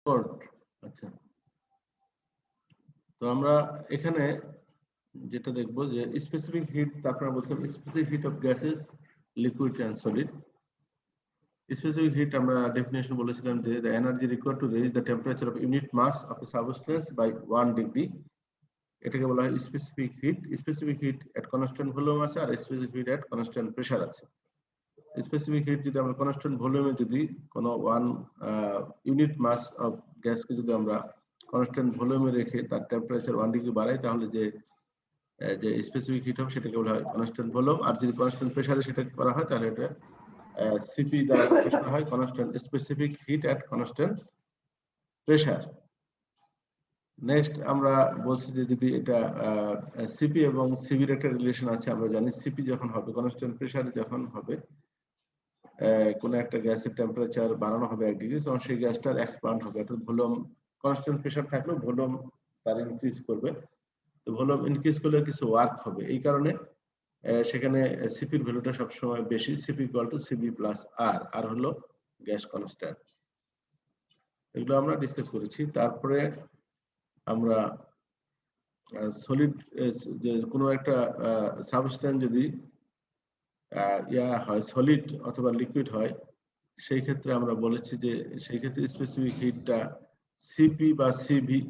আচ্ছা, তো আমরা এখানে যেটা দেখবো যে স্পেসিফিক হিট, তারপর বলছিলাম specific heat of gases, liquid and solid. Specific heat আমরা ডেফিনেশন বলেছিলাম যে the energy required to raise the temperature of unit mass of a substance by 1 degree, এটাকে বলা হয় স্পেসিফিক হিট। স্পেসিফিক হিট এট constant volume আছে, আর specific hit এট constant pressure আছে। Specific hit যদি আমরা কনস্ট্যান্ট ভলিউমে যদি কোনো 1 ইউনিট মাস অফ গ্যাসকে যদি আমরা কনস্ট্যান্ট ভলিউমে রেখে তার টেম্পারেচার 1 ডিগ্রি বাড়াই, তাহলে যে স্পেসিফিক হিট হবে সেটাকে বলা হয় কনস্ট্যান্ট ভলিউম। আর যদি কনস্ট্যান্ট প্রেসারে সেটা করা হয় তাহলে এটা সিপি দ্বারা প্রকাশ করা হয়, কনস্ট্যান্ট স্পেসিফিক হিট এট কনস্ট্যান্ট প্রেসার। নেক্সট আমরা বলছি যে যদি এটা সিপি এবং সিভির একটা রিলেশন আছে। আমরা জানি সিপি যখন হবে কনস্ট্যান্ট প্রেসারে, যখন হবে কোন একটা গ্যাসের টেম্পারেচার বাড়ানো হবে 1 ডিগ্রি, তখন সেই গ্যাসটার এক্সপ্যান্ড হবে, অর্থাৎ ভলিউম কনস্ট্যান্ট প্রেসার থাকলেও ভলিউম তার ইনক্রিজ করবে। তো ভলিউম ইনক্রিজ করলে কিছু ওয়ার্ক হবে, এই কারণে সেখানে সিপির ভ্যালুটা সবসময় বেশি। CP equal to CV plus R, আর হলো গ্যাস কনস্ট্যান্ট। এগুলো আমরা ডিসকাস করেছি। তারপরে আমরা সলিড, যে কোনো একটা সাবস্টেন্স যদি হয় সলিড অথবা লিকুইড হয়, সেই ক্ষেত্রে আমরা বলেছি যে সেই ক্ষেত্রে স্পেসিফিক হিটটা সিপি বা সিভি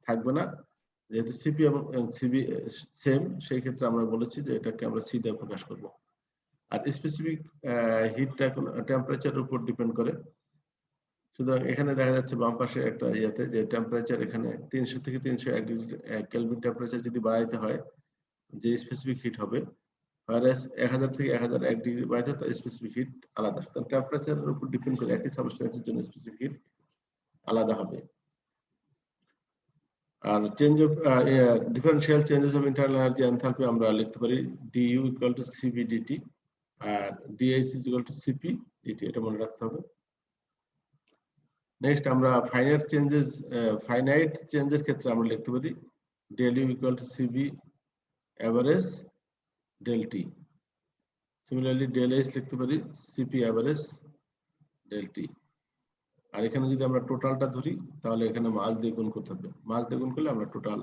থাকবে না, যেহেতু সিপি এবং সিভি সেম। সেই ক্ষেত্রে আমরা বলেছি যে এটাকে আমরা সি দিয়ে প্রকাশ করব। আর স্পেসিফিক হিটটা টেম্পারেচারের উপর ডিপেন্ড করে। সুতরাং এখানে দেখা যাচ্ছে বাম পাশে একটা ইয়াতে যে টেম্পারেচার এখানে 300 থেকে 301 ডিগ্রি কেলভিন টেম্পারেচার যদি বাড়াইতে হয়, যে স্পেসিফিক হিট হবে, আর 1000 থেকে 1001 ডিগ্রি বাড়াইতে তার স্পেসিফিক হিট আলাদা। সুতরাং টেম্পারেচারের উপর ডিপেন্ড করে একই সাবস্টেন্সের জন্য স্পেসিফিক হিট আলাদা হবে। আর change of differential changes of internal energy enthalpy আমরা লিখতে পারি du equal to CV dT, আর dH is equal to CP dT, এটা মনে রাখতে হবে। নেক্সট আমরা ফাইনাইট চেঞ্জের ক্ষেত্রে আমরা লিখতে পারি del u equal to CV average del t। Similarly del h লিখতে পারি সিপি এভারেজ del t। আর এখানে যদি আমরা টোটালটা ধরি, তাহলে এখানে মাস দিয়ে গুণ করতে হবে। মাস দিয়ে গুণ করলে আমরা টোটাল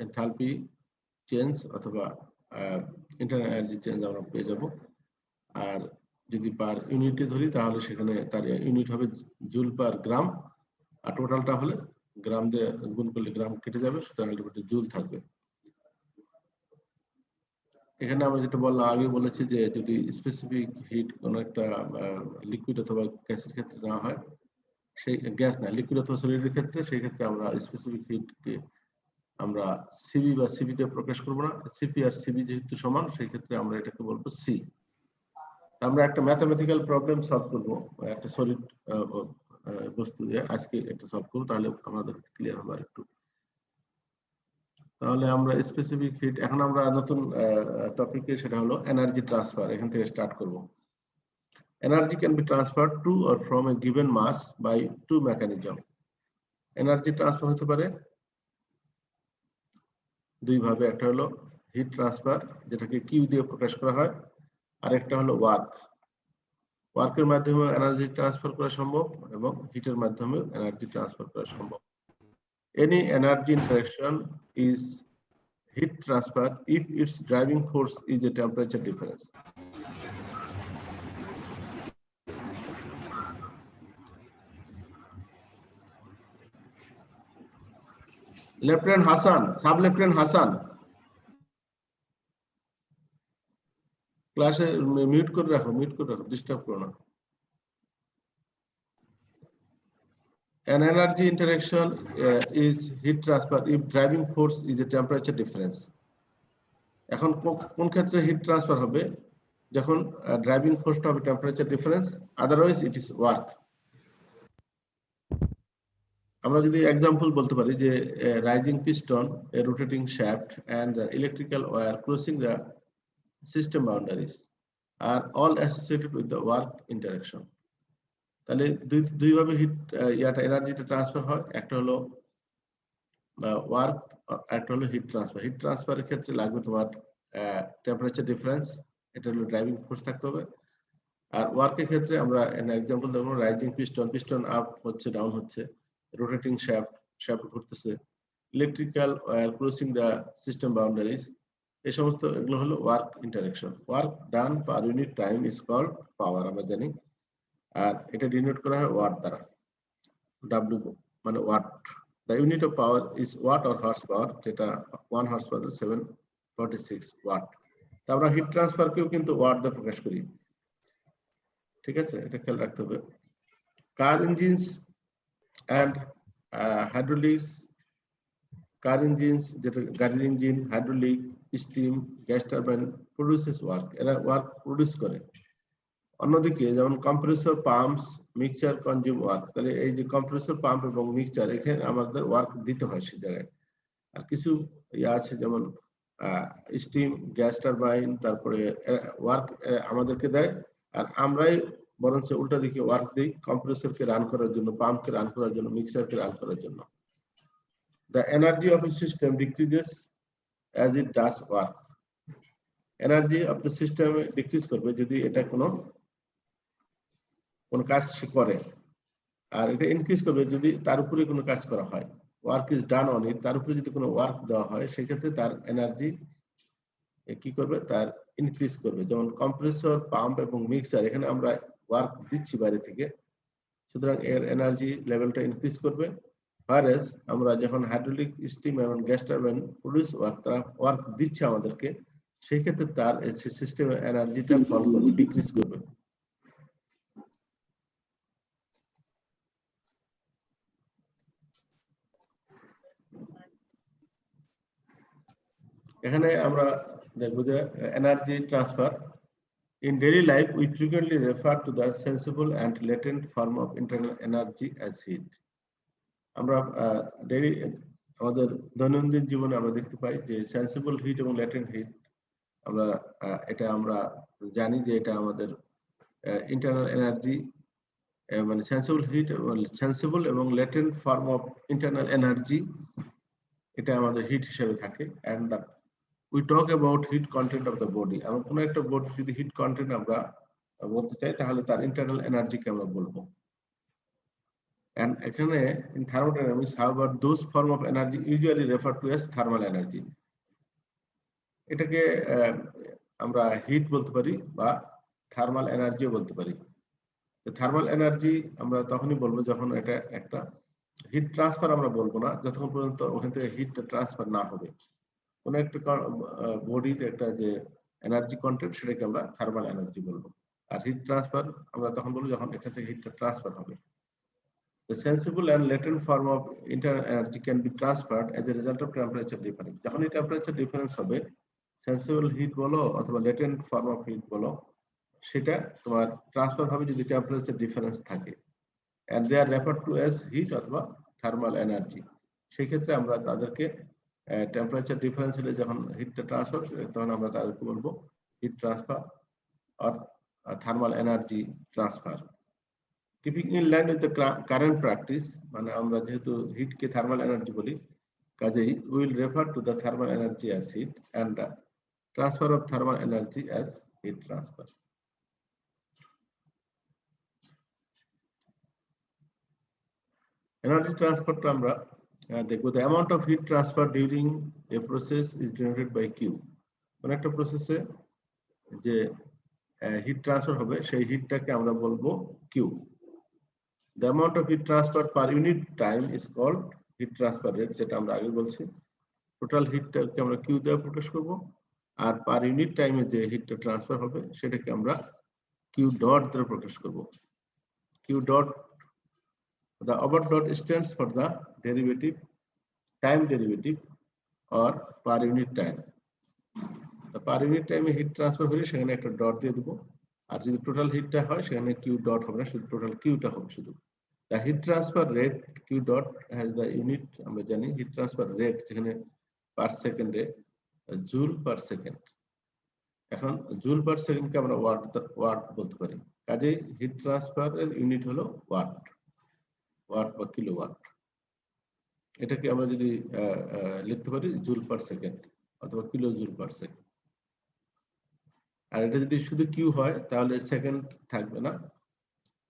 এনথালপি চেঞ্জ অথবা ইন্টারনাল এনার্জি চেঞ্জ আমরা পেয়ে যাব। আর যদি পার ইউনিটে ধরি, তাহলে সেখানে তার ইউনিট হবে জুল পার গ্রাম, আর টোটালটা হলে গ্রাম দিয়ে গুণ করলে গ্রাম কেটে যাবে, সুতরাং আলটিমেটলি জুল থাকবে। এখানে আমরা যেটা বললাম, আগে বলেছি যে যদি স্পেসিফিক হিট কোনো একটা লিকুইড অথবা গ্যাসের ক্ষেত্রে না হয়, সেই গ্যাস না লিকুইড অথবা সলিডের ক্ষেত্রে, সেই ক্ষেত্রে আমরা স্পেসিফিক হিটকে আমরা সিবি বা সিবি তে প্রকাশ করব না। সিপি আর সিবি যেহেতু সমান, সেই ক্ষেত্রে আমরা এটাকে বলবো সি। আমরা একটা ম্যাথমেটিক্যাল প্রবলেম সলভ করব একটা সলিড বস্তু দিয়ে, আজকে এটা সলভ করব, তাহলে আমাদের ক্লিয়ার হবে একটু। তাহলে আমরা স্পেসিফিক হিট, এখন আমরা নতুন টপিকে, সেটা হলো এনার্জি ট্রান্সফার, এখান থেকে স্টার্ট করব। Energy can be transferred to or from a given mass by two mechanism. Energy transfer হতে পারে দুই ভাবে, একটা হলো হিট ট্রান্সফার, যেটাকে কিউ দিয়ে প্রকাশ করা হয়, আর একটা হলো ওয়ার্ক। ওয়ার্কের মাধ্যমে এনার্জি ট্রান্সফার করা সম্ভব এবং হিটের মাধ্যমে এনার্জি ট্রান্সফার করা সম্ভব। Any energy interaction is heat transfer if its driving force is a temperature difference. Lieutenant Hassan, Sub-Lieutenant Hassan, ক্লাসে মিউট করে রাখো, ডিস্টার্ব করো না। An energy interaction is heat transfer if driving force is a temperature difference. এখন কোন ক্ষেত্রে heat transfer হবে? যখন ড্রাইভিং ফোর্সটা হবে temperature difference, otherwise it is work. আমরা যদি এক্সাম্পল বলতে পারি যে rising piston, a rotating shaft and the electrical wire crossing the system boundaries are all associated with the work interaction. তাহলে দুই ভাবে হিট এনার্জিটা ট্রান্সফার হয়, একটা হলো ওয়ার্ক, একটা হলো হিট ট্রান্সফার। হিট ট্রান্সফারের ক্ষেত্রে লাগবে তোমার টেম্পারেচার ডিফারেন্স, এটা হলো ড্রাইভিং ফোর্স থাকতে হবে। আর ওয়ার্কের ক্ষেত্রে আমরা এক্সাম্পল দেখবো রাইজিং পিস্টন, পিস্টন আপ হচ্ছে ডাউন হচ্ছে, রোটেটিং শ্যাফট, শ্যাফট ঘুরতেছে, electrical wire crossing the system boundaries, এই সমস্ত এগুলো হলো work interaction. Work done per unit time is called power, আমরা জানি। আর এটা ডিনোট করা হয় ওয়াট দ্বারা, ডাব্লিউ মানে watt. The unit of power is watt or horse power, যেটা 1 হর্স পাওয়ার 746 ওয়াট। তা আমরা হিট ট্রান্সফারকেও কিন্তু ওয়াট দিয়ে প্রকাশ করি, ঠিক আছে, এটা খেয়াল রাখতে হবে। Car engines and hydraulics, car engines যেটা গাড়ির engine, hydraulic, steam, gas turbine produces work, এরা ওয়ার্ক প্রডিউস করে। অন্যদিকে যেমন compressor, pumps, mixture consume work, তাহলে এই যে কম্প্রেসর, পাম্প এবং মিক্সচার, এখানে আমাদের ওয়ার্ক দিতে হয় সেই জায়গায়। আর কিছু ইয়ে আছে যেমন স্টিম, গ্যাস টারবাইন, তারপরে ওয়ার্ক আমাদেরকে দেয়, আর আমরাই বরঞ্চ উল্টা দিকে ওয়ার্ক দিই কম্প্রেসরকে রান করার জন্য, পাম্পকে রান করার জন্য, মিক্সচারকে রান করার জন্য। The energy of a system decreases as it does work. Energy of the system decrease করবে যদি এটা কোনো কাজ করে, আর এটা ইনক্রিজ করবে যদি তার উপরে কোনো কাজ করা হয়। Work is done on it, তার উপরে যদি কোনো ওয়ার্ক দেওয়া হয় সেক্ষেত্রে তার এনার্জি কি করবে, তার ইনক্রিজ করবে। যেমন কম্প্রেসর, পাম্প এবং মিক্সার, এখানে আমরা ওয়ার্ক দিচ্ছি বাইরে থেকে, সুতরাং এর এনার্জি লেভেলটা ইনক্রিজ করবে। whereas আমরা যখন হাইড্রোলিক, স্টিম এবং গ্যাস টারবাইন প্রডিউস ওয়ার্ক, তারা ওয়ার্ক দিচ্ছে আমাদেরকে, সেই ক্ষেত্রে তার সিস্টেমের এনার্জিটা ফল করবে, ডিক্রিজ করবে। এখানে আমরা দেখবো যে energy transfer. In daily life, we frequently refer to the sensible and latent form of internal energy as heat. আমরা ডেইলি আমাদের দৈনন্দিন জীবনে আমরা দেখতে পাই যে সেন্সিবল হিট এবং ল্যাটেন্ট হিট, আমরা এটা আমরা জানি যে এটা আমাদের ইন্টারনাল এনার্জি, মানে সেন্সিবল হিট, সেন্সিবল এবং latent form of internal energy, এটা আমাদের হিট হিসেবে থাকে। And the we talk about heat content of the body. আমরা কোনো একটা বডি যদি হিট কন্টেন্ট আমরা বলতে চাই, তাহলে তার ইন্টারনাল এনার্জিকে আমরা বলবো। And এখানে in thermodynamics, however, those form of energy usually referred to as thermal energy. এটাকে আমরা হিট বলতে পারি বা থার্মাল এনার্জিও বলতে পারি। থার্মাল এনার্জি আমরা তখনই বলবো যখন এটা একটা হিট ট্রান্সফার, আমরা বলবো না যতক্ষণ পর্যন্ত ওখান থেকে হিটটা ট্রান্সফার না হবে। কোন একটা বডির একটা যে এনার্জি কন্টেন্ট, সেটাকে আমরা থার্মাল এনার্জি বলবো। আর হিট ট্রান্সফার আমরা তখন বলবো যখন এখান থেকে হিটটা ট্রান্সফার হবে। The sensible and latent form of internal energy can be transferred as a result of temperature difference. যখন এই টেম্পারেচার ডিফারেন্স হবে, সেন্সিবল হিট বলো অথবা লেটেন্ট ফর্ম অফ হিট বলো, সেটা তোমার ট্রান্সফার হবে যদি টেম্পারেচার ডিফারেন্স থাকে, and they are referred to as heat অথবা থার্মাল এনার্জি। সেই ক্ষেত্রে আমরা তাদেরকে টেম্পারেচার ডিফারেন্স হলে যখন হিটটা ট্রান্সফার, তখন আমরা তাদেরকে বলবো হিট ট্রান্সফার আর thermal energy transfer. Keeping in line with the current practice, মানে আমরা যেহেতু হিটকে থার্মাল এনার্জি বলি, কাজেই we will refer to the thermal energy as heat and the transfer of thermal energy as heat transfer. Energy transfer টা আমরা দেখবো, the amount of heat transfer during a process is denoted by Q. কোন একটা প্রসেসে যে heat transfer হবে, সেই হিটটাকে আমরা বলবো Q. The amount of heat transfer per unit time is called heat transfer rate, যেটা আমরা আগে বলছি। টোটাল হিটটাকে আমরা কিউ দিয়ে প্রকাশ করব, আর পার ইউনিট টাইমে যে হিটটা ট্রান্সফার হবে সেটাকে আমরা কিউ ডট দিয়ে প্রকাশ করব। Q dot, the above dot stands for the derivative, time derivative or per unit time. The per unit time heat transfer হলে সেখানে একটা ডট দিয়ে দেব, আর যদি টোটাল হিটটা হয় সেখানে কিউ ডট হবে না, শুধু টোটাল কিউটা হবে শুধু। The heat transfer rate Q dot has the unit, আমরা জানি হিট ট্রান্সফার রেট যেখানে পার সেকেন্ডে জুল পার সেকেন্ড। এখন জুল পার সেকেন্ডকে আমরা ওয়াট বলতে পারি, কাজেই হিট ট্রান্সফারের ইউনিট হলো ওয়াট, ওয়াট বা কিলোওয়াট। এটাকে আমরা যদি লিখতে পারি জুল পার সেকেন্ড অথবা কিলো জুল পার সেকেন্ড। আর এটা যদি শুধু কিউ হয় তাহলে সেকেন্ড থাকবে না,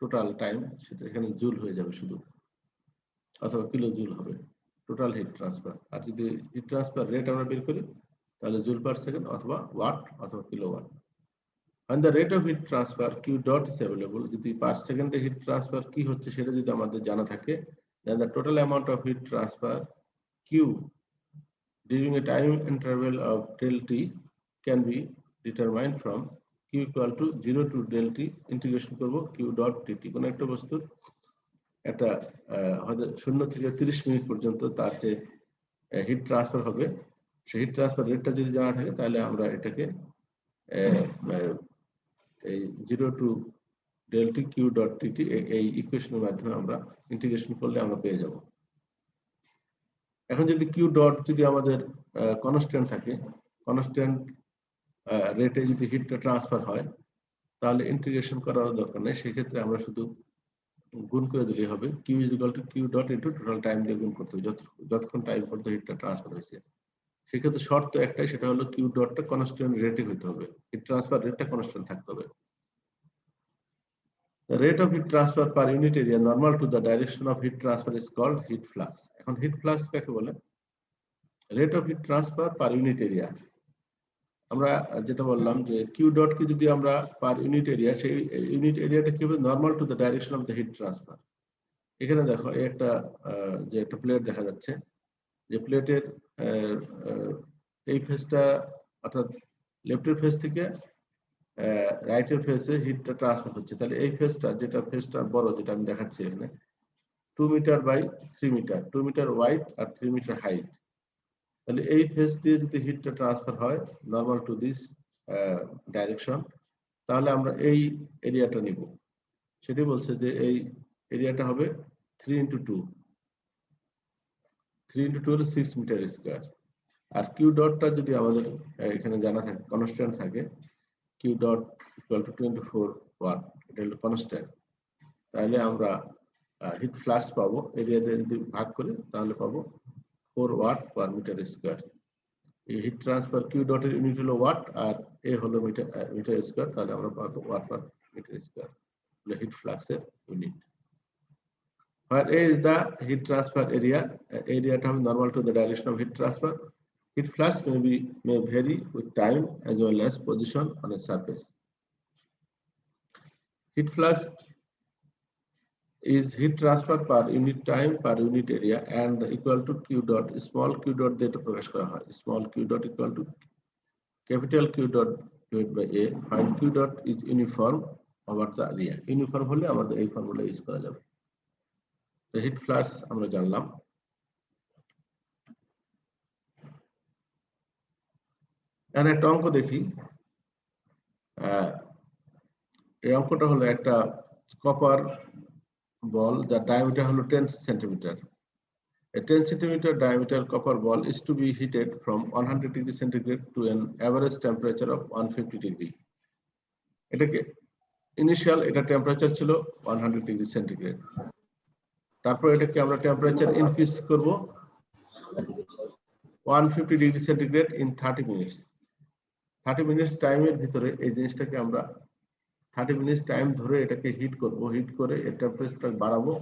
টোটাল টাইম সেটা এখানে জুল হয়ে যাবে শুধু, অথবা কিলো জুল হবে টোটাল হিট ট্রান্সফার। আর যদি হিট ট্রান্সফার রেট আমরা বের করি তাহলে জুল পার সেকেন্ড অথবা ওয়াট অথবা kilowatt. When the rate of heat transfer Q dot is available, যদি পার সেকেন্ডে হিট ট্রান্সফার কি হচ্ছে সেটা যদি আমাদের জানা থাকে, then the total amount of heat transfer Q during a time interval of del T can be determined from Q equal to 0 to del T integration করব Q dot dt। কোন একটা বস্তুর একটা হয়তো 0 থেকে 30 মিনিট পর্যন্ত তার যে হিট ট্রান্সফার হবে সেই হিট ট্রান্সফার রেটটা যদি জানা থাকে তাহলে আমরা এটাকে এই 0 two del T Q dot dt এই ইকুয়েশনের মাধ্যমে আমরা ইন্টিগ্রেশন করলে আমরা পেয়ে যাব। এখন যদি Q dot যদি আমাদের কনস্ট্যান্ট থাকে, কনস্ট্যান্ট রেটে যদি হিটটা ট্রান্সফার হয় তাহলে ইন্টিগ্রেশন করার দরকার নেই, সেক্ষেত্রে আমরা শুধু গুণ করে দিলেই হবে। Q is equal to Q dot into total time দিয়ে গুণ করতে হবে, যতক্ষণ টাইম পর্যন্ত হিটটা ট্রান্সফার হয়েছে। সেক্ষেত্রে শর্ত একটাই, সেটা হলো Q dotটা কনস্ট্যান্ট রেটে হতে হবে, হিট ট্রান্সফার রেটটা কনস্ট্যান্ট থাকতে হবে। The rate of heat transfer per unit area normal to the direction of heat transfer is called heat flux. এখন heat flux কাকে বলে? Rate of heat transfer per unit area. আমরা যেটা বললাম যে Q dot কে যদি আমরা per unit area, সেই ইউনিট এরিয়াটা কি হবে? Normal to the direction of the heat transfer. এখানে দেখো একটা যে একটা প্লেট দেখা যাচ্ছে, যে প্লেটের এই ফেসটা অর্থাৎ লেফটের ফেস থেকে রাইটের ফেসে হিটটা ট্রান্সফার হচ্ছে, তাহলে এই ফেসটা যেটা ফেসটা বড় যেটা আমি দেখাচ্ছি এখানে 2 metre by 3 metre, 2 metre wide আর 3 মিটার হাইট, তাহলে এই ফেস দিয়ে যদি হিটটা ট্রান্সফার হয় নরমাল টু দিস ডাইরেকশন, তাহলে আমরা এই এরিয়াটা নিব। সেটি বলছে যে এই এরিয়াটা হবে 3 into 2, 3 into 2 হলো 6 মিটার স্কয়ার। আর কিউ ডটটা যদি আমাদের এখানে জানা থাকে, কনস্ট্যান্ট থাকে, Q dot equal to 24 watt, এটা হলো কনস্ট্যান্ট, তাহলে আমরা হিট ফ্লাক্স পাবো এরিয়া দিয়ে যদি ভাগ করি তাহলে পাবো 4 ওয়াট পার মিটার স্কয়ার। এই হিট ট্রান্সফার Q dot এর ইউনিট হলো ওয়াট আর এ হলো মিটার স্কয়ার, তাহলে আমরা পাবো ওয়াট পার মিটার স্কয়ার, হলো হিট ফ্লাক্সের unit. Where A is the heat transfer area, area term normal to the direction of heat transfer. Heat flux may vary with time as well as position on a surface. Heat flux is heat transfer per unit time per unit area and equal to Q dot, small q dot দিয়ে এটা প্রকাশ করা হয়, small q dot equal to capital Q dot divided by A, find Q dot is uniform over the area. Uniform হলে আমাদের এই formula use করা যাবে। তো হিট ফ্লাক্স আমরা জানলাম। এখানে একটা অঙ্ক দেখি, এই অঙ্কটা হলো একটা কপার বল যার ডায়ামিটার হলো 10 centimetre. A 10 centimeter diameter copper ball is to be heated from 100 degree centigrade to an average temperature of 150 degree. এটাকে ইনিশিয়াল এটা টেম্পারেচার ছিল 100 ডিগ্রি সেন্টিগ্রেড, তারপর এটাকে আমরা টেম্পারেচার ইনক্রিজ করব 150 degree centigrade in 30 minutes. 30 minutes টাইমের ভিতরে এই জিনিসটাকে আমরা 30 মিনিটস টাইম ধরে এটাকে হিট করব, হিট করে এর টেম্পারেচারটা বাড়াবো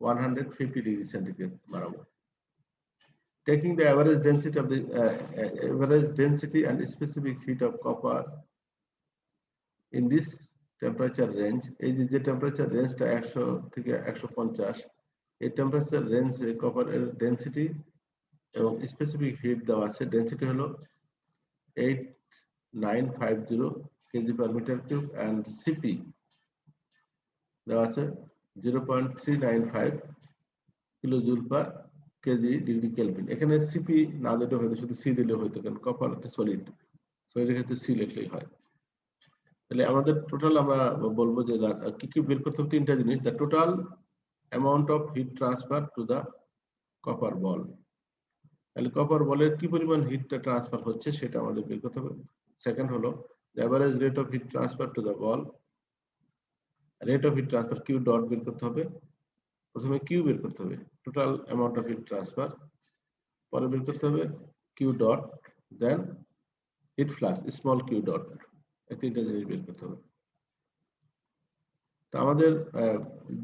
150 ডিগ্রি সেন্টিগ্রেড বাড়াবো। Taking the average density of the average density and specific heat of copper in this temperature range, এই যে টেম্পারেচার রেঞ্জটা 100 থেকে 150, এই টেম্পারেচার রেঞ্জে কপার এর ডেনসিটি এবং স্পেসিফিক হিট দেওয়া আছে। ডেনসিটি হলো 8950 KG per metre cube and CP দেওয়া আছে 0.395 kilo joule per KG degree kelvin. এখানে সিপি না দিলে হয়তো শুধু সি দিলে হয়তো, কারণ কপার একটা সলিড, সলিডের ক্ষেত্রে সি লিখলেই হয়। তাহলে আমাদের টোটাল আমরা বলবো যে কি কি বের করতে হবে, তিনটা জিনিস, the total amount of heat transfer to the copper ball. তাহলে কপার বলের কি পরিমাণ হিটটা ট্রান্সফার হচ্ছে সেটা আমাদের বের করতে হবে। সেকেন্ড হলো the average rate of heat transfer to the ball, rate of heat transfer Q dot বের করতে হবে। প্রথমে কিউ বের করতে হবে, total amount of heat transfer, পরে বের করতে হবে Q dot, then heat flux small Q dot, তিনটা জিনিস বের করতে হবে। তো আমাদের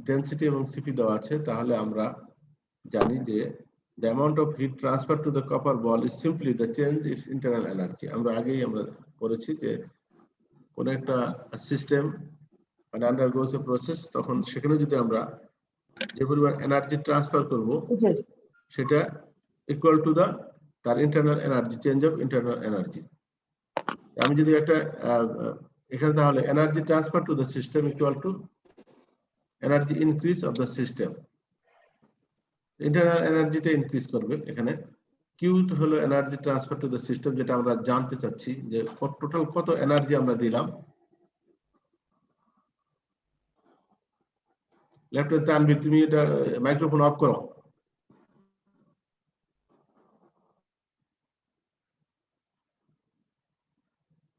ডেনসিটি এবং সিপি দেওয়া আছে, তাহলে আমরা জানি যে the amount of heat transferred to the copper ball is simply the change its internal energy. আমরা আগেই আমরা করেছি যে কোন একটা সিস্টেম মানে undergoes a process, তখন সেখানে যদি আমরা যে পরিমাণ এনার্জি ট্রান্সফার করব সেটা ইকুয়াল টু তার internal energy, change of internal energy. আমি যদি একটা এখানে তাহলে energy transfer to the system equal to energy increase of the system. Internal এনার্জিটা ইনক্রিজ করবে এখানে। কিউ হলো energy transfer to the system, যেটা আমরা জানতে চাচ্ছি যে টোটাল কত এনার্জি আমরা দিলাম। লেফট তানভীর, তুমি এটা মাইক্রোফোন অফ করো।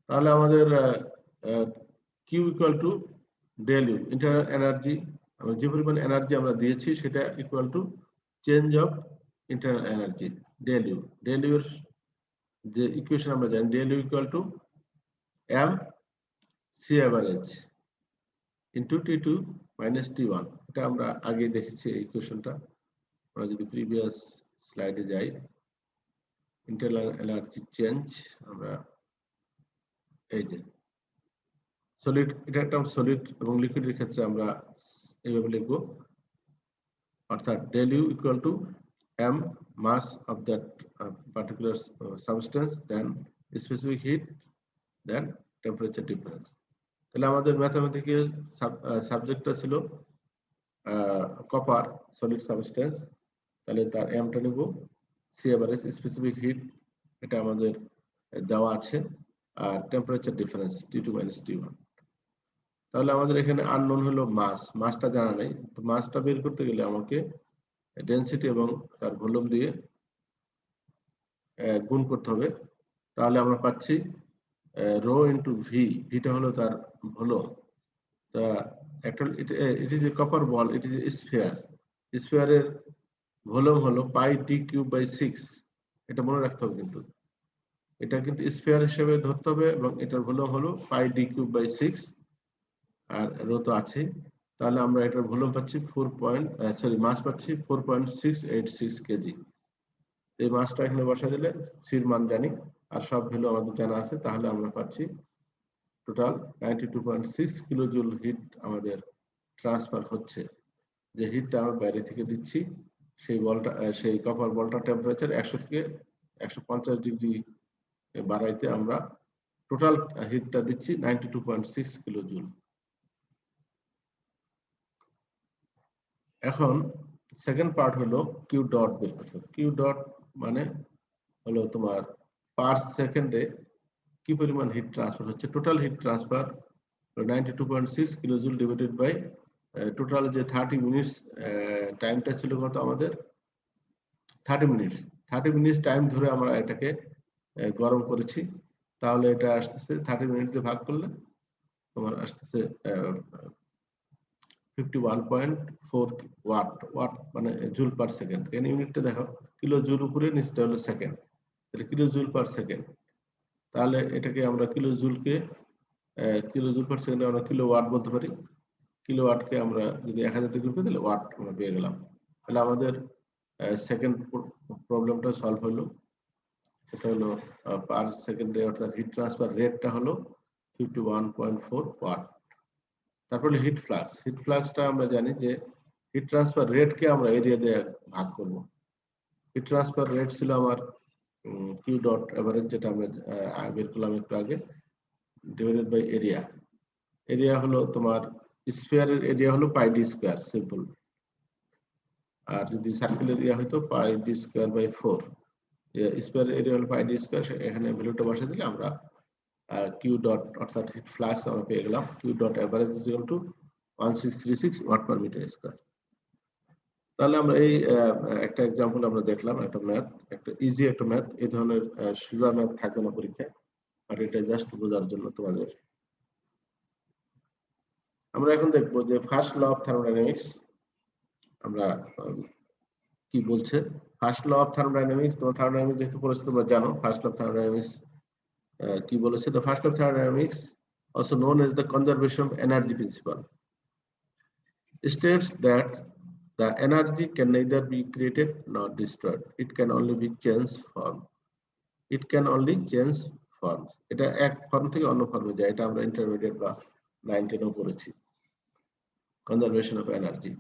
তাহলে আমাদের Q equal to del U, internal energy, যে পরিমাণ এনার্জি আমরা দিয়েছি সেটা equal to change of internal energy del U. Del ইউর যে ইকুয়েশন আমরা জানি, del U equal to M C average into T2 minus T1। এটা আমরা আগে দেখেছি এই ইকুয়েশনটা। আমরা যদি প্রিভিয়াস স্লাইডে যাই, ইন্টারনাল এনার্জি চেঞ্জ, আমরা এই যে সলিড, এটা একটা সলিড এবং লিকুইডের ক্ষেত্রে আমরা এইভাবে লিখবো, অর্থাৎ del U equal to M mass of that particular substance then specific heat then temperature difference. তাহলে আমাদের ম্যাথমেটিক্যাল সাবজেক্টটা ছিল কপার সলিড সাবস্টেন্স, তাহলে তার এমটা নিব, সি এভারেজ স্পেসিফিক হিট এটা আমাদের দেওয়া আছে, আর temperature difference T2 minus T1। তাহলে আমাদের এখানে আননোন হলো মাস, মাসটা জানা নেই। তো মাসটা বের করতে গেলে আমাকে ডেনসিটি এবং তার ভলিউম দিয়ে গুণ করতে হবে। তাহলে আমরা পাচ্ছি রো ইন্টু ভি, ভিটা হলো তার ভলিউম। তা একটা it is a copper ball, it is a sphere, স্ফিয়ারের ভলিউম হলো পাই ডি কিউব বাই 6। এটা মনে রাখতে হবে, কিন্তু এটা কিন্তু স্ফিয়ার হিসেবে ধরতে হবে, এবং এটার ভলিউম হলো পাই ডি কিউব বাই 6, আর রো তো আছে। তাহলে আমরা এটার ভলিউম পাচ্ছি মাস পাচ্ছি 4.686 কেজি। এই মাসটা এখানে বসা দিলে সির মান জানি আর সব ভ্যালু আমাদের জানা আছে, তাহলে আমরা পাচ্ছি টোটাল 92.6 কিলো জুল হিট আমাদের ট্রান্সফার হচ্ছে। যে হিটটা আমরা বাইরে থেকে দিচ্ছি, সেই বলটা, সেই কপার বলটা টেম্পারেচার 100 থেকে 150 ডিগ্রি বাড়াইতে আমরা টোটাল হিটটা দিচ্ছি 92.6 কিলো জুল। এখন সেকেন্ড পার্ট হলো কিউ ডট বের করতে হবে। কিউ ডট মানে হলো তোমার পার সেকেন্ডে কি পরিমাণ হিট ট্রান্সফার হচ্ছে। Total heat transfer 92.6 kilo joule divided by total যে 30 মিনিটস টাইমটা ছিল কত আমাদের, 30 মিনিটস। 30 মিনিটস টাইম ধরে আমরা এটাকে গরম করেছি। তাহলে এটা আসতেছে 30 মিনিট দিয়ে ভাগ করলে তোমার আসতেছে 51.4 ওয়াট। ওয়াট মানে জুল পার সেকেন্ড। এখানে ইউনিটটা দেখো, কিলো জুল উপরে, নিচটা হলো সেকেন্ড, তাহলে কিলো জুল পার সেকেন্ড। তাহলে এটাকে আমরা কিলো জুল পার সেকেন্ডে আমরা কিলো ওয়াট বলতে পারি। কিলো ওয়াটকে আমরা যদি 1000 দিয়ে গুণ করি তাহলে ওয়াট আমরা পেয়ে গেলাম। তাহলে আমাদের সেকেন্ড প্রবলেমটা সলভ হলো। সেটা হলো পার সেকেন্ডে, অর্থাৎ হিট ট্রান্সফার রেটটা হলো 51.4 ওয়াট। তারপরে হিট ফ্লাক্স। হিট ফ্লাক্সটা আমরা জানি যে হিট ট্রান্সফার রেটকে আমরা এরিয়া দিয়ে ভাগ করব। হিট ট্রান্সফার রেট ছিল আমার কিউ ডট এভারেজ, যেটা আমরা বের করলাম একটু আগে, ডিভাইডেড বাই এরিয়া। এরিয়া হলো তোমার স্ফিয়ারের এরিয়া হলো পাই ডি স্কয়ার, সিম্পল। আর যদি সার্কেলের এরিয়া হয়তো পাই ডি স্কয়ার বাই 4। স্ফিয়ারের এরিয়া হলো পাই ডি স্কয়ার, এখানে ভ্যালুটা বসে দিলে আমরা কিউ ডট অর্থাৎ হিট ফ্লাক্স আমরা পেয়ে গেলাম। Q dot average is equal to 1636 watt per metre square. তাহলে আমরা এই একটা এক্সাম্পল আমরা দেখলাম, একটা ম্যাথ, একটা ইজি একটা ম্যাথ। এই ধরনের সোজা ম্যাথ থাকবে না পরীক্ষায়, আর এটা জাস্ট বোঝার জন্য তোমাদের। আমরা এখন দেখবো যে ফার্স্ট ল অফ থার্মোডাইনামিক্স আমরা কি বলছে। ফার্স্ট ল অফ থার্মোডাইনামিক্স, তোমার থার্মোডাইনামিক্স যেহেতু পড়েছো তোমরা জানো ফার্স্ট ল অফ থার্মোডাইনামিক্স কি বলেছে। তো first law of thermodynamics also known as the conservation of energy principle, states that the energy can neither be created nor destroyed. It can only be changed form. It can only change forms. এটা এক form থেকে অন্য ফর্মে যায়, এটা আমরা intermediate বা 9 10 পড়েছি, কনজারভেশন অফ এনার্জি।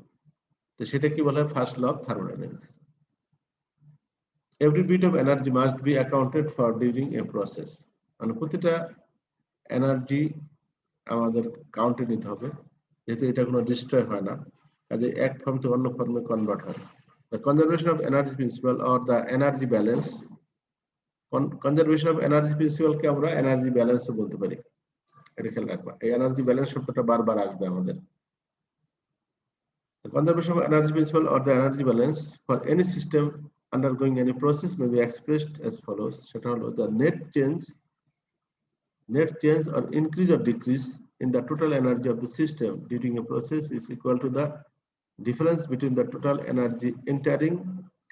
তো সেটা কি বলা হয়? First law of thermodynamics. Every bit of energy must be accounted for during a process. মানে প্রতিটা এনার্জি আমাদের কাউন্টে নিতে হবে, যেহেতু এটা কোনো ডিস্ট্রয় হয় না, কাজে এক ফর্ম থেকে অন্য ফর্মে কনভার্ট হয়। The conservation of energy principle or the energy balance, conservation of energy প্রিন্সিপালকে আমরা এনার্জি ব্যালেন্সও বলতে পারি। এটা খেয়াল রাখবা, এই এনার্জি ব্যালেন্স শব্দটা বারবার আসবে আমাদের। The conservation of energy principle or the energy balance for any system undergoing any process may be expressed as follows. সেটা হলো the net change or increase or decrease in the total energy of the system during a process is equal to the difference between the total energy entering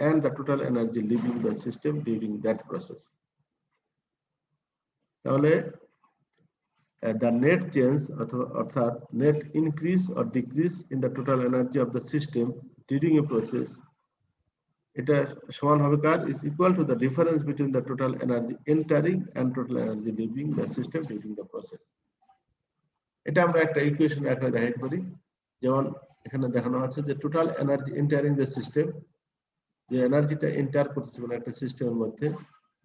and the total energy leaving the system during that process. তাহলে the net change অর্থাৎ net increase or decrease in the total energy of the system during a process, এটা সমান হবে কার? is equal to the difference between the total energy entering and total energy leaving the system during the process. এটা আমরা একটা equation আকারে দেখাতে পারি, যেমন এখানে দেখানো আছে যে total energy entering the system, যে এনার্জিটা এন্টার করছে মানে একটা সিস্টেমের মধ্যে,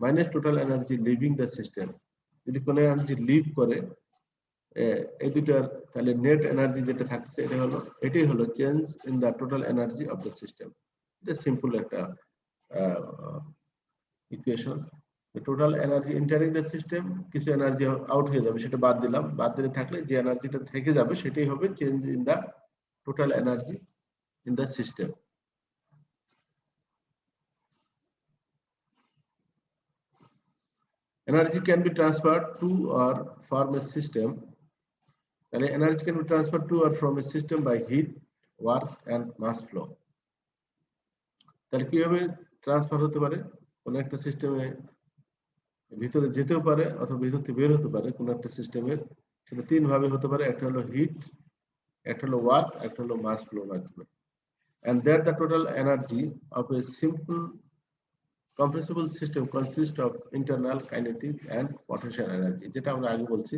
minus total energy living the system. যদি কোনো এনার্জি লিভ করে এই দুটার, তাহলে নেট এনার্জি যেটা থাকছে এটাই হলো change in the total energy of the system. এটা সিম্পল একটা equation. Total energy entering the system, কিছু এনার্জি আউট হয়ে যাবে, সেটা বাদ দিলাম, বাদ দিলে থাকলে যে এনার্জিটা থেকে যাবে সেটাই হবে change in the total energy in the system. Energy can be transferred to or from a system. Energy can be transferred to or from a system by heat, work and mass flow. তাহলে কিভাবে transfer হতে পারে? কোন একটা সিস্টেমে ভিতরে যেতেও পারে অথবা ভিতর থেকে বের হতে পারে কোন একটা সিস্টেমের, সেটা তিন ভাবে হতে পারে। একটা হলো হিট, একটা হলো ওয়ার্ক, একটা হলো মাস ফ্লো মাধ্যমে। And that the total energy of a simple compressible system consists of internal kinetic and potential energy, যেটা আমরা আগে বলছি।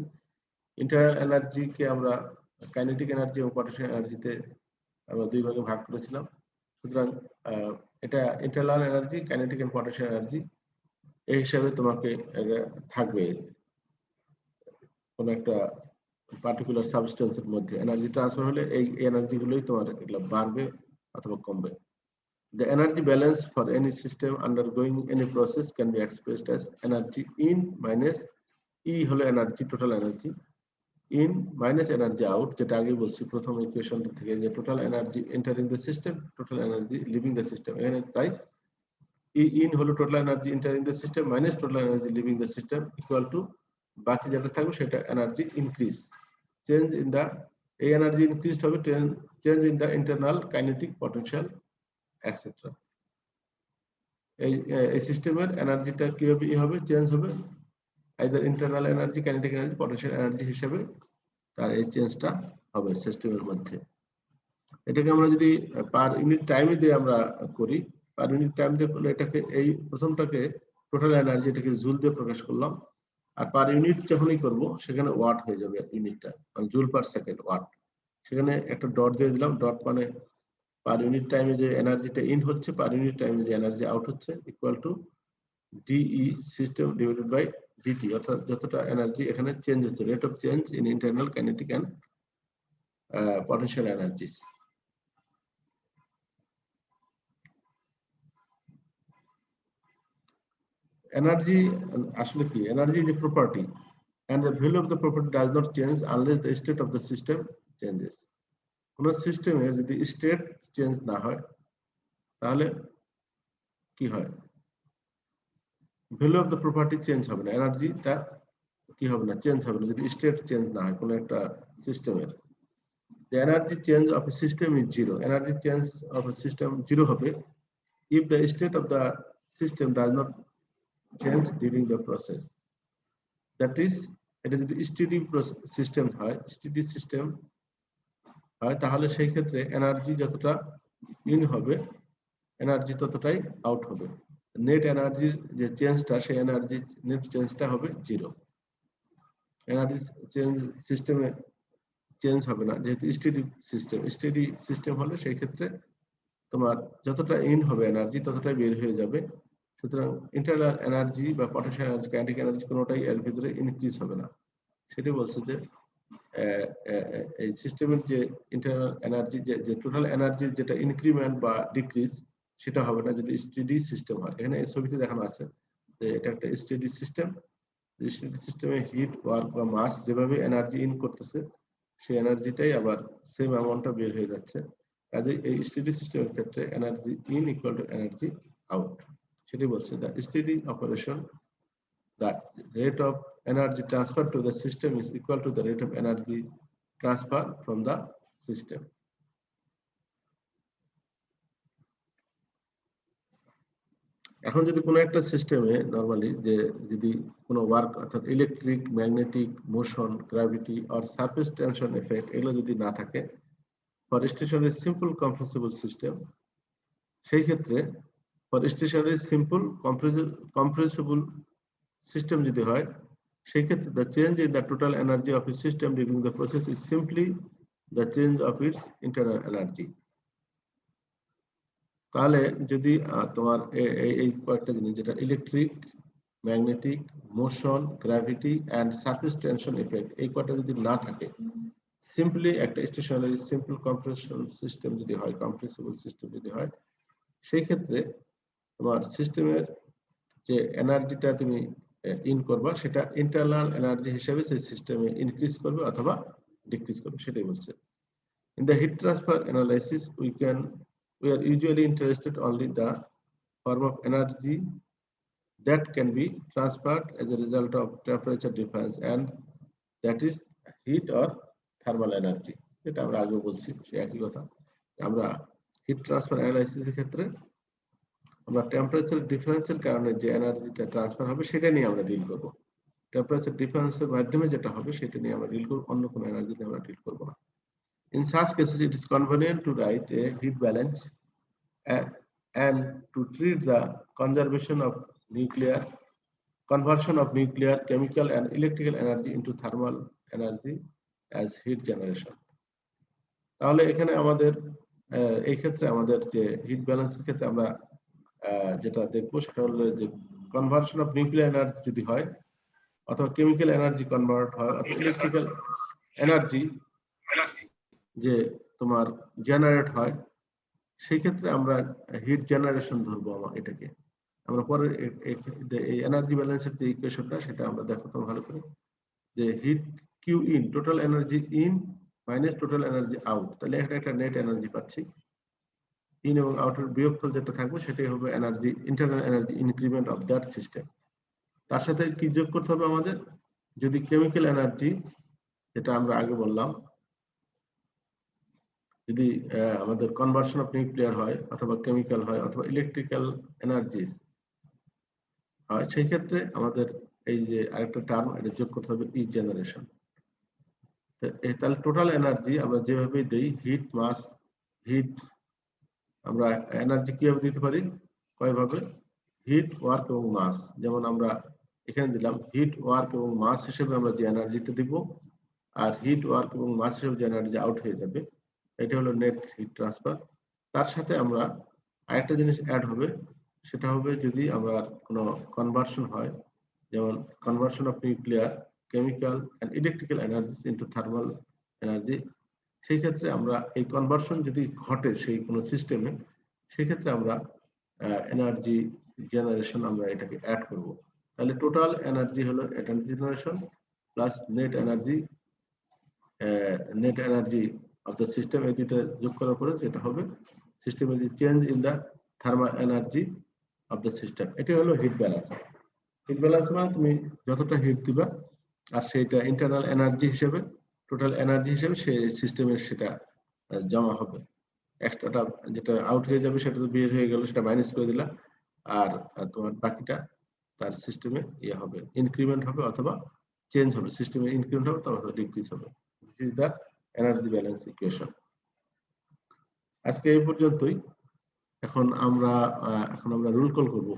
ইন্টারনাল এনার্জি কে আমরা কাইনেটিক এনার্জি এবং পটেনশিয়াল এনার্জিতে আমরা দুই ভাগে ভাগ করেছিলাম। সুতরাং এটা internal energy, kinetic and potential energy এই হিসাবে তোমাকে থাকবে। কোন একটা পার্টিকুলার সাবস্টেন্সের মধ্যে এনার্জি ট্রান্সফার হলে এই এনার্জি গুলোই তোমার এগুলো বাড়বে অথবা কমবে। The energy balance for any system undergoing any process can be expressed as energy in minus E হলো energy, total energy, in minus energy out, যেটা আগে বলছি প্রথম ইকুয়েশন থেকে, যে total energy entering the system, total energy living the system. এখানে তাই E in হলো total energy entering the system minus total energy living the system equal to বাকি যেটা থাকবে সেটা energy increase, change in the, এই এনার্জি ইনক্রিজ হবে change in the internal kinetic potential etcetera. এই সিস্টেমের এনার্জিটা কিভাবে হবে? চেঞ্জ হবে either internal energy, kinetic energy, potential energy হিসেবে তার এই চেঞ্জটা হবে সিস্টেমের মধ্যে। এটাকে আমরা যদি পার ইউনিট টাইমে দিয়ে আমরা করি, পার ইউনিট টাইম দিয়ে করলে এটাকে, এই প্রথমটাকে টোটাল এনার্জি, এটাকে জুল দিয়ে প্রকাশ করলাম, আর পার ইউনিট যখনই করব সেখানে ওয়াট হয়ে যাবে ইউনিটটা, মানে জুল পার সেকেন্ড ওয়াট। সেখানে একটা ডট দিয়ে দিলাম, ডট মানে পার ইউনিট টাইমে যে এনার্জিটা ইন হচ্ছে, পার ইউনিট টাইমে যে এনার্জি আউট হচ্ছে, equal to DE system divided by DT, অর্থাৎ যতটা এনার্জি এখানে চেঞ্জ হচ্ছে, rate of change in internal kinetic and potential energies. Energy আসলে কি? Energy is a property and the value of the property does not change unless the state of the system changes. কোন সিস্টেমে যদি state change না হয় তাহলে কি হয়? Value of the property change হবে না, এনার্জিটা কি হবে না, চেঞ্জ হবে না যদি স্টেট চেঞ্জ না হয় কোন একটা সিস্টেমের। The energy change of a system is zero. Energy change of a system zero হবে if the state of the system does not change during the process. That is, এটা যদি স্টেডি সিস্টেম হয়, steady system হয়, তাহলে সেই ক্ষেত্রে energy যতটা in হবে এনার্জি ততটাই আউট হবে। নেট এনার্জির যে চেঞ্জটা, সেই এনার্জি নেট চেঞ্জটা হবে 0। এনার্জি চেঞ্জ সিস্টেমে চেঞ্জ হবে না, যেহেতু স্টেডি সিস্টেম হলে সেই ক্ষেত্রে তোমার যতটা ইন হবে এনার্জি ততটাই বের হয়ে যাবে। সুতরাং ইন্টারনাল এনার্জি বা পটেনশিয়াল এনার্জি, কাইনেটিক এনার্জি কোনোটাই এর ভিতরে ইনক্রিজ হবে না। সেটাই বলছে যে এই সিস্টেমের যে ইন্টারনাল এনার্জি, যে টোটাল এনার্জির যেটা ইনক্রিমেন্ট বা ডিক্রিজ, সেটা হবে না যদি স্টেডি সিস্টেম হয়। এখানে এই ছবিতে দেখানো আছে যে এটা একটা স্টেডি সিস্টেম। স্টেডি সিস্টেমে হিট, ওয়ার্ক বা মাস যেভাবে এনার্জি ইন করতেছে, সেই এনার্জিটাই আবার সেম অ্যামাউন্টটা বের হয়ে যাচ্ছে। কাজে এই স্টেডি সিস্টেমের ক্ষেত্রে energy in equal to energy out. সেটাই বলছে the steady operation, the rate of energy transfer to the system is equal to the rate of energy transfer from the system. এখন যদি কোনো একটা সিস্টেমে নরমালি যদি কোনো ওয়ার্ক অর্থাৎ electric, magnetic, motion, gravity or surface tension effect এগুলো যদি না থাকে for stationery simple compressible system, সেই ক্ষেত্রে for stationery simple compressible system যদি হয়, সেই ক্ষেত্রে the change in the total energy of a system during the process is simply the change of its internal energy. তাহলে যদি তোমার এই কয়েকটা জিনিস, যেটা electric, magnetic, motion, gravity and surface tension effect, এই কয়টা যদি না থাকে, সিম্পলি একটা স্টেশনারি সিম্পল কম্প্রেশন সিস্টেম যদি হয়, কম্প্রেসিবল সিস্টেম যদি হয়, সেই ক্ষেত্রে তোমার সিস্টেমের যে এনার্জিটা তুমি ইন করবা, সেটা ইন্টারনাল এনার্জি হিসেবে সেই সিস্টেমে ইনক্রিজ করবে অথবা ডিক্রিজ করবে, সেটাই বলছে। In the heat transfer analysis, we are usually interested only in the form of energy that can be transferred as a result of temperature difference, and that is heat or thermal energy. এটা আমরা আগে বলছি, সেই একই কথা। আমরা heat transfer অ্যানালাইসিসের ক্ষেত্রে আমরা টেম্পারেচার ডিফারেন্সের কারণে যে এনার্জিটা ট্রান্সফার হবে সেটা নিয়ে আমরা ডিল করব। টেম্পারেচার ডিফারেন্সের মাধ্যমে যেটা হবে সেটা নিয়ে আমরা ডিল করব, অন্য কোনো এনার্জি নিয়ে আমরা ডিল করব না। In such cases, it is convenient to write a heat balance and to treat the conversion of nuclear, chemical and electrical energy into thermal energy as heat generation. তাহলে এখানে আমাদের এই ক্ষেত্রে আমাদের যে হিট ব্যালেন্সের ক্ষেত্রে আমরা যেটা দেখবো সেটা হলো যে কনভার্সন অফ নিউক্লিয়ার এনার্জি যদি হয়, অথবা কেমিক্যাল এনার্জি কনভার্ট হয়, অথবা ইলেকট্রিক্যাল এনার্জি যে তোমার জেনারেট হয়, সেই ক্ষেত্রে আমরা হিট জেনারেশন ধরবো। এটাকে আমরা পরে এই এনার্জি ব্যালেন্সের যে ইকুয়েশনটা, সেটা আমরা দেখাতাম ভালো করে, যে heat Q in, total energy in minus total energy out, তাহলে একটা নেট এনার্জি পাচ্ছি। ইন এবং আউটের বিয়োগফল যেটা থাকবে সেটাই হবে energy, internal energy increment of that system. তার সাথে কি যোগ করতে হবে আমাদের? যদি কেমিক্যাল এনার্জি, যেটা আমরা আগে বললাম, যদি আমাদের কনভার্সন অফ নিউক্লিয়ার হয়, অথবা কেমিক্যাল হয়, অথবা ইলেকট্রিক্যাল এনার্জিস হয়, সেই ক্ষেত্রে আমাদের এই যে আরেকটা টার্ম, এটা যোগ করতে হবে ই জেনারেশন। তাহলে টোটাল এনার্জি আমরা যেভাবে দেই, হিট, মাস, হিট, আমরা এনার্জি কিভাবে দিতে পারি? কয়ভাবে? হিট, ওয়ার্ক এবং মাস। যেমন আমরা এখানে দিলাম হিট, ওয়ার্ক এবং মাস হিসেবে আমরা যে এনার্জিটা দিব, আর হিট, ওয়ার্ক এবং মাস হিসেবে যে এনার্জি আউট হয়ে যাবে, এটা হলো নেট হিট ট্রান্সফার। তার সাথে আমরা আরেকটা জিনিস অ্যাড হবে, সেটা হবে যদি আমরা কোনো কনভার্সন হয়, যেমন conversion of nuclear, chemical and electrical energy into thermal energy, সেই ক্ষেত্রে আমরা এই কনভার্সন যদি ঘটে সেই কোনো সিস্টেমে, সেই ক্ষেত্রে আমরা এনার্জি জেনারেশন আমরা এটাকে অ্যাড করব। তাহলে টোটাল এনার্জি হলো energy generation plus net energy of the system, এই দুইটা যোগ করার পরে যেটা হবে সিস্টেমের যে change in the thermal energy of the system, এটা হলো হিট ব্যালেন্স। হিট ব্যালেন্স মানে তুমি যতটা হিট দিবা আর সেটা ইন্টারনাল এনার্জি হিসেবে, টোটাল এনার্জি হিসেবে সেই সিস্টেমের সেটা জমা হবে। এক্সট্রাটা যেটা আউট হয়ে যাবে সেটা তো বের হয়ে গেল, সেটা মাইনাস করে দিলা, আর তোমার বাকিটা তার সিস্টেমে ইয়ে হবে, ইনক্রিমেন্ট হবে অথবা চেঞ্জ হবে, সিস্টেমের ইনক্রিমেন্ট হবে তারপর ডিক্রিজ হবে। This is the energy balance equation. আজকে এই পর্যন্তই। এখন আমরা রোল কল করব।